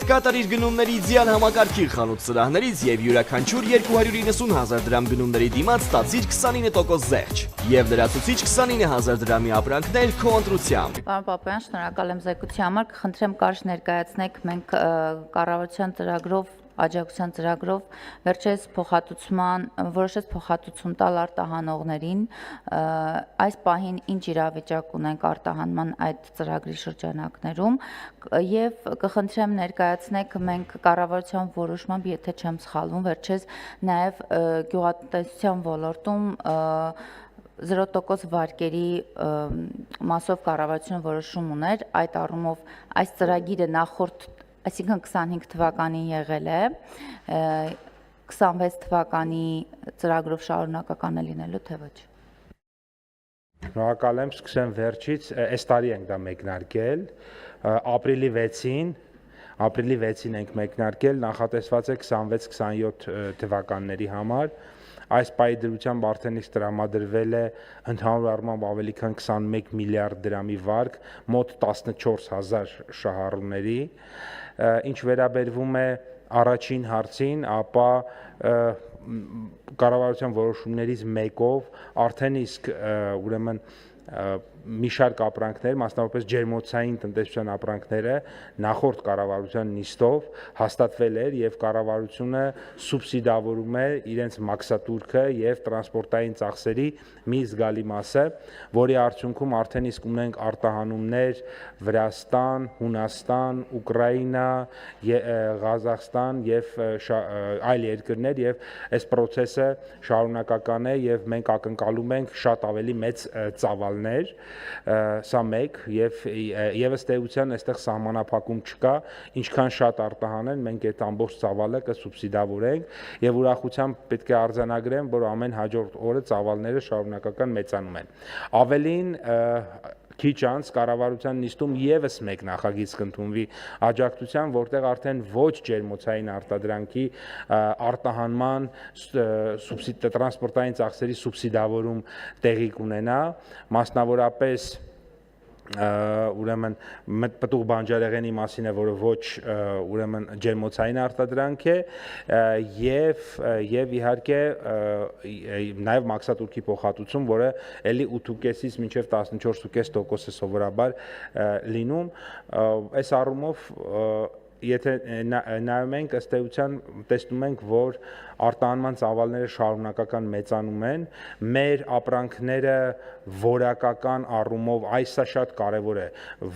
կկատարիր գնումների իդեալ համակարգի խանութ սրահներից եւ յուրաքանչյուր 290,000 դրամ գնումների դիմաց ստացիր 29% զեղչ եւ լրացուցիչ 29,000 դրամի ապրանքներ քո ընտրությամբ։ Պարոն Պապոյան, շնորհակալ եմ զեկույցի համար, կխնդրեմ կարճ ներկայացնեք մենք կառավարության ծրագրով աջակցության ծրագրով վերջերս որոշեց փոխհատուցում տալ արտահանողներին, այս պահին ինչ իրավիճակ ունենք արտահանման այդ ծրագրի շրջանակներում եւ կխնդրեմ ներկայացնեք մենք կառավարության որոշմամբ, եթե չեմ սխալվում, վերջերս նաեւ գյուղատնտեսության ոլորտում 0% վարկերի մասով կառավարությունը որոշում ուներ, այդ առումով այս ծրագիրը նախորդ այսինքն 25 թվականին եղել է, 26 թվականի ծրագրով շարունակական է լինելու, թե ոչ։ Շնորհակալ եմ, սկսեմ վերջից, այս տարի ենք դա մեկնարկել, ապրիլի 6-ին ենք մեկնարկել, նախատեսված է 26-27 թվականների համար, այս պահի դրությամբ արդեն իսկ տրամադրվել է ընդհանուր առմամբ ավելի քան 21 միլիարդ դրամի վարկ, մոտ 14,000 շահառուների, ինչ վերաբերվում է առաջին հարցին, ապա կառավարության որոշումներից մեկով արդեն իսկ ուրեմն մի շարք ապրանքներ, մասնավորապես ջերմոցային տնտեսության ապրանքները նախորդ կառավարության նիստով հաստատվել էր եւ կառավարությունը սուբսիդավորում է իրենց մաքսատուրքը եւ տրանսպորտային ծախսերի մի զգալի մասը, որի արդյունքում արդեն իսկ ունենք արտահանումներ Վրաստան, Հունաստան, Ուկրաինա, Ղազախստան եւ այլ երկրներ եւ այս process-ը շարունակական է եւ մենք ակնկալում ենք շատ ավելի մեծ ծավալներ, սա մեկ եւ եւս տեության այստեղ սահմանափակում չկա, ինչքան շատ արտահանեն, մենք այդ ամբողջ ծավալը կսուբսիդավորենք եւ ուրախությամբ պետք է արձանագրեմ, որ ամեն հաջորդ օրը ծավալները շարունակական մեծանում են։ Ավելին քիչ անց կառավարության նիստում եւս մեկ նախագիծ կընդունվի աջակցության, որտեղ արդեն ոչ ջերմոցային արտադրանքի արտահանման տրանսպորտային ծախսերի սուբսիդավորում տեղի կունենա, մասնավորապես ուրեմն պտուղ բանջարեղենի մասին է, որը ոչ ուրեմն ջերմոցային արտադրանք է եւ իհարկե նաեւ մաքսատուրքի փոխհատուցում, որը էլի 8.5-ից մինչեւ 14.5% է սովորաբար լինում, այս առումով եթե նայում ենք, ըստ էության տեսնում ենք, որ արտահանման ծավալները շարունակական մեծանում են, մեր ապրանքները որակական առումով, այսա շատ կարևոր է,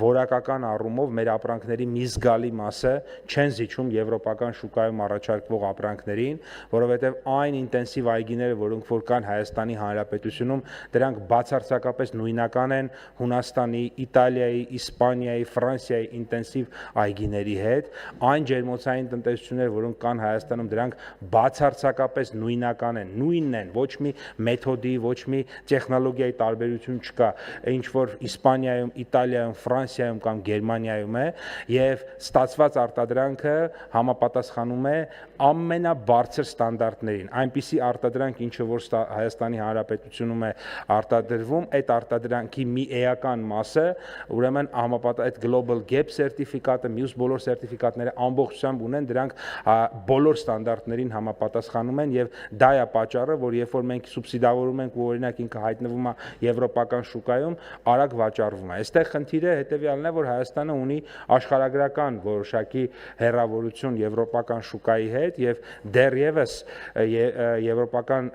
որակական առումով մեր ապրանքների մի զգալի մասը չեն զիջում եվրոպական շուկայում առաջարկվող ապրանքներին, որովհետև այն ինտենսիվ այգիները, որոնք որ կան Հայաստանի Հանրապետությունում, դրանք բացարձակապես նույնական են Հունաստանի, Իտալիայի, Իսպանիայի, Ֆրանսիայի ինտենսիվ այգիների հետ, այն ջերմոցային տնտեսությունները, որոնք կան Հայաստանում, դրանք բացարձակապես նույնական են, նույնն են, ոչ մի մեթոդի, ոչ մի տեխնոլոգիայի տարբերություն չկա, ինչ որ Իսպանիայում, Իտալիայում, Ֆրանսիայում կամ Գերմանիայում է եւ ստացված արտադրանքը համապատասխանում է ամենաբարձր ստանդարտներին, այնպիսի արտադրանք, ինչը որ Հայաստանի Հանրապետությունում է արտադրվում, այդ արտադրանքի մի էական մասը, ուրեմն այդ Global Gap սերտիֆիկատը, մյուս բոլոր սերտիֆիկատները ամբողջությամբ ունեն, դրանք բոլոր ստանդարտներին համապատասխանում են եւ դա է պատճառը, որ երբ որ մենք սուբսիդավորում ենք ու օրինակ ինքը հայտնվում է եվրոպական շուկայում, արագ վաճառվում է։ Այստեղ խնդիրը հետեւյալն է, որ Հայաստանը ունի աշխարհագրական որոշակի հեռավորություն եվրոպական շուկայի հետ եւ դեռևս եվրոպական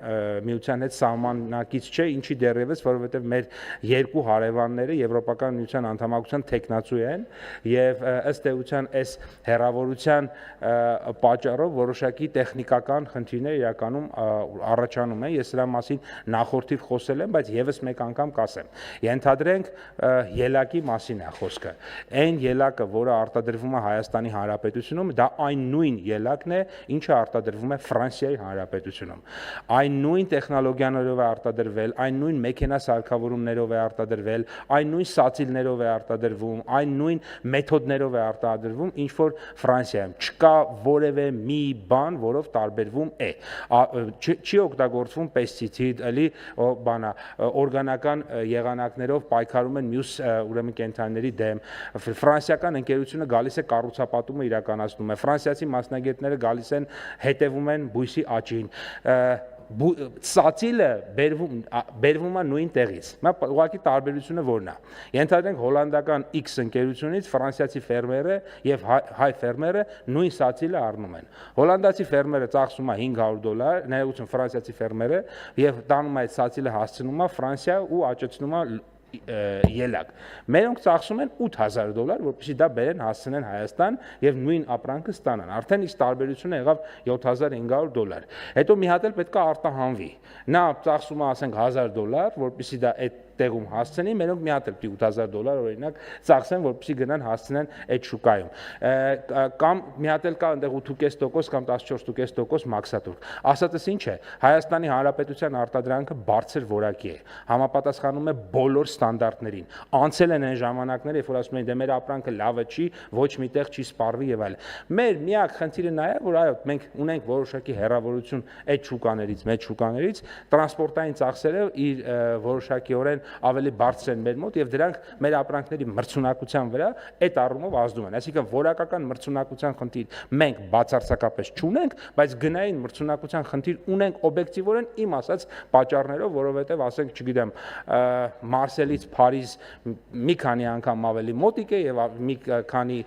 միության հետ սահմանակից չէ, ինչի դեռևս, որովհետեւ մեր երկու հարևանները եվրոպական միության անդամակցության թեկնածու են եւ ըստ էության այս հեռավորության պատճառով որոշակի տեխնիկական խնդիրներ իրականում առաջանում են։ Ես սրա մասին նախորդիվ խոսել եմ, բայց եւս մեկ անգամ կասեմ։ Ենթադրենք ելակի մասին է խոսքը։ Այն ելակը, որը արտադրվում է Հայաստանի Հանրապետությունում, դա այն նույն ելակն է, ինչը արտադրվում է Ֆրանսիայի Հանրապետությունում։ Այն նույն տեխնոլոգիաներով է արտադրվել, այն նույն մեքենա սարքավորումներով է արտադրվել, այն նույն սացիլներով է արտադրվում, այն նույն մեթոդներով է արտադրվում, ինչ որ որ Ֆրանսիայում չկա որևէ մի բան, որով տարբերվում է։ Չի օգտագործվում պեստիցիդ, էլի բանա օրգանական եղանակներով պայքարում են մյուս ուրեմն կենդանիների դեմ։ Ֆրանսիական ընկերությունը գալիս է կառուցապատումը իրականացնում է։ Ֆրանսիացի մասնագետները գալիս են հետևում են բույսի աճին։ Սացիլը բերվում է նույն տեղից։ Ուղղակի տարբերությունը որն է։ Ենթադրենք հոլանդական X ընկերությունից ֆրանսիացի ֆերմերը եւ հայ ֆերմերը նույն սացիլը առնում են։ Հոլանդացի ֆերմերը ծախսում է $500, ներողություն ֆրանսիացի ֆերմերը եւ տանում է այդ սացիլը հասցնում է Ֆրանսիա ու աճեցնում է ելակ։ Մերոնք ծախսում են $8,000, որպեսզի դա բերեն հասցնեն Հայաստան եւ նույն ապրանքը ստանան։ Արդեն իսկ տարբերությունը եղավ $7,500։ Հետո մի հատ էլ պետք է արտահանվի։ Նա ծախսում է ասենք $1,000, որպեսզի դա այդ տեղում հասցնի, մերոնք մի հատ էլ $8,000 օրինակ ծախսեն, որպեսզի գնան հասցնեն այդ շուկայում։ Կամ մի հատ էլ կա այնտեղ 8.5% կամ 14.5% մաքսատուրք։ Ասածս ինչ է, Հայաստանի Հանրապետության արտադրանքը բարձր որակի է, համապատասխանում է բոլոր ստանդարտներին։ Անցել են այն ժամանակները, երբ որ ասում են դե մեր ապրանքը լավը չի, ոչ միտեղ չի սպառվի եւ այլն։ Մեր միակ խնդիրը նա է, որ այո, մենք ունենք որոշակի հեռավորություն այդ շուկաներից, մեծ շուկաներից, տրանսպորտային ծախսերը իր որոշակիորեն ավելի բարձր են մեր մոտ եւ դրանք մեր ապրանքների մրցունակության վրա այդ առումով ազդում են։ Այսինքն որակական մրցունակության խնդիր մենք բացարձակապես չունենք, բայց գնային մրցունակության խնդիր ունենք օբյեկտիվորեն իմ ասած պատճառներով, որովհետեւ ասենք, չգիտեմ, Մարսելից Փարիզ մի քանի անգամ ավելի մոտիկ է եւ մի քանի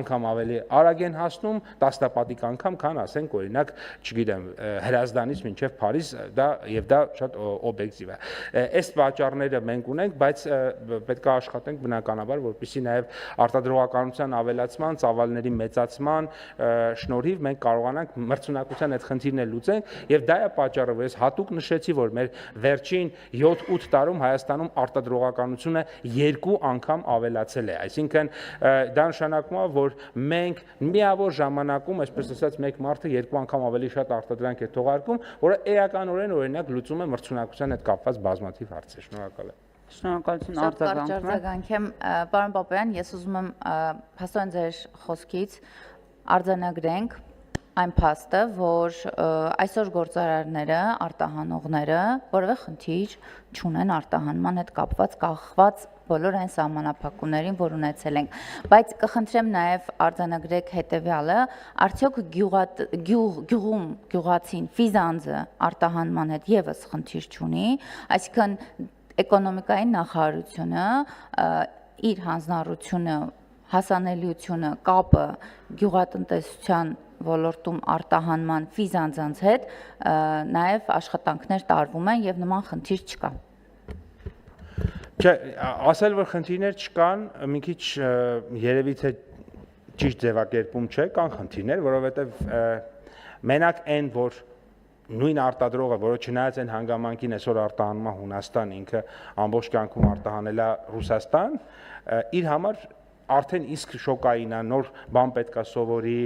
անգամ ավելի արագ են հասնում, տասնապատիկ անգամ, քան ասենք օրինակ, չգիտեմ, Հրազդանից մինչեւ Փարիզ, դա շատ օբյեկտիվ է։ Այս պատճառները մենք ունենք, բայց պետք է աշխատենք բնականաբար, որպեսզի նաև արտադրողականության ավելացման, ծավալների մեծացման շնորհիվ մենք կարողանանք մրցունակության այդ խնդիրն լուծենք եւ դա է պատճառը, որ ես հատուկ նշեցի, որ մեր վերջին 7-8 տարում Հայաստանում արտադրողականությունը 2 անգամ ավելացել է, այսինքն դա նշանակում է, որ մենք միավոր ժամանակում, այսպես ասած, մեկ մարդը 2 անգամ ավելի շատ արտադրանք է թողարկում, որը էականորեն օրինակ լուծում է մրցունակության հետ կապված բազմաթիվ հարցեր։ Շնորհակալ եմ։ Շնորհակալություն արձագանք եմ, պարոն Պապայան, ես ուզում եմ փաստորեն ձեր խոսքից արձանագրենք այն փաստը, որ այսօր գործարարները, արտահանողները որևէ խնդիր չունեն արտահանման հետ կապված, կախված բոլոր այն սահմանափակումներին, որ ունեցել ենք, բայց կխնդրեմ նաև արձանագրեք հետևյալը, արդյոք գյուղում գյուղացին ֆիզանձը արտահանման հետ եւս խնդիր չունի, այսինքն էկոնոմիկայի նախարարությունը իր հանձնառությունը, հասանելիությունը, կապը գյուղատնտեսության ոլորտում արտահանման ֆիզանձանց հետ նաև աշխատանքներ տարվում են եւ նման խնդիր չկա։ Չէ, ասել որ խնդիրներ չկան, մի քիչ երևի թե ճիշտ ձևակերպում չէ, կան խնդիրներ, որովհետեւ մենակ այն որ նույն արտադրողը, որը չնայած այն հանգամանքին այսօր արտահանում է Հունաստան, ինքը ամբողջ կյանքում արտահանել է Ռուսաստան, իր համար արդեն իսկ շոկային է, նոր բան պետքա սովորի,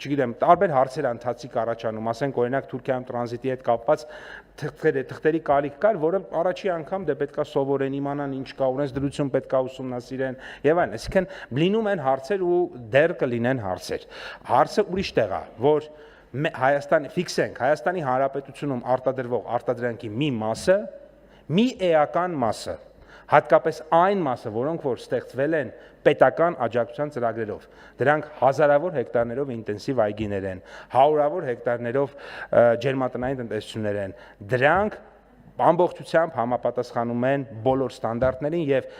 չգիտեմ, տարբեր հարցեր ընթացիկ առաջանում, ասենք օրինակ Թուրքիայում տրանզիտի հետ կապված թղթերի կարիք կար, որը առաջի անգամ դե պետքա սովորեն, իմանան ինչ կա, օրենսդրություն պետքա ուսումնասիրեն եւ այլն, այսինքն լինում են հարցեր ու դեռ կլինեն հարցեր։ Հարցը ուրիշ տեղ է, որ Հայաստանի, ֆիքսենք, Հայաստանի Հանրապետությունում արտադրվող արտադրանքի մի մասը, մի էական մասը, հատկապես այն մասը, որոնք որ ստեղծվել են պետական աջակցության ծրագրերով, դրանք հազարավոր հեկտարներով ինտենսիվ այգիներ են, հարյուրավոր հեկտարներով ջերմատնային տնտեսություններ են, դրանք ամբողջությամբ համապատասխանում են բոլոր ստանդարտներին եւ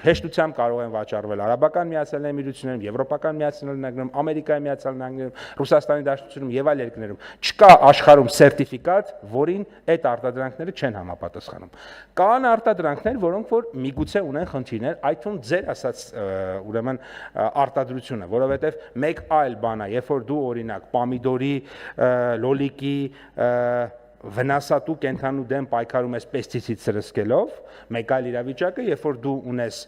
հեշտությամբ կարող են վաճառվել Արաբական Միացյալ Էմիրություններում, Եվրոպական Միացյալ Նահանգներում, Ամերիկայի Միացյալ Նահանգներում, Ռուսաստանի Դաշնությունում եւ այլ երկրներում։ Չկա աշխարհում սերտիֆիկատ, որին այդ արտադրանքները չեն համապատասխանում։ Կան արտադրանքներ, որոնք որ միգուցե ունեն խնդիրներ, այդ թվում ձեր ասած ուրեմն արտադրությունը, որովհետեւ մեկ այլ բան է, երբ որ դու օրինակ պոմիդորի, լոլիկի վնասատու կենթանու դեմ պայքարում ես պեստիցիդ սրսկելով, մեկ այլ իրավիճակը, երբ որ դու ունես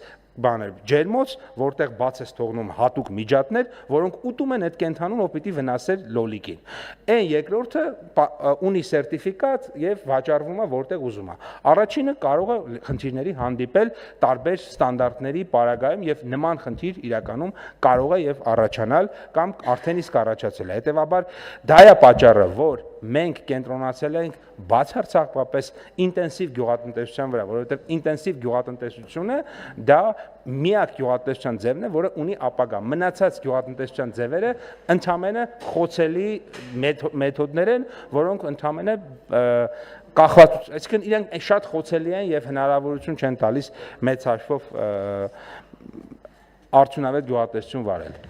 բաներ, ջերմոց, որտեղ բաց ես թողնում հատուկ միջատներ, որոնք ուտում են այդ կենդանուն, ով պիտի վնասեր լոլիկին։ Այն երկրորդը ունի սերտիֆիկատ եւ վաճառվում է որտեղ ուզում է։ Առաջինը կարող է խնդիրների հանդիպել տարբեր ստանդարտների պարագայում եւ նման խնդիր իրականում կարող է եւ առաջանալ կամ արդեն իսկ առաջացել է։ Հետևաբար դա է պատճառը, որ մենք կենտրոնացել ենք բացարձակապես ինտենսիվ գյուղատնտեսության վրա, որովհետեւ ինտենսիվ գյուղատնտեսությունը դա միակ գյուղատնտեսության ձևն է, որը ունի ապագա։ Մնացած գյուղատնտեսության ձևերը ընդհանրապես խոցելի մեթոդներ են, որոնք ընդհանրապես կախված, այսինքն իրենք շատ խոցելի են եւ հնարավորություն չեն տալիս մեծ հաշվով արդյունավետ գյուղատնտեսություն վարել։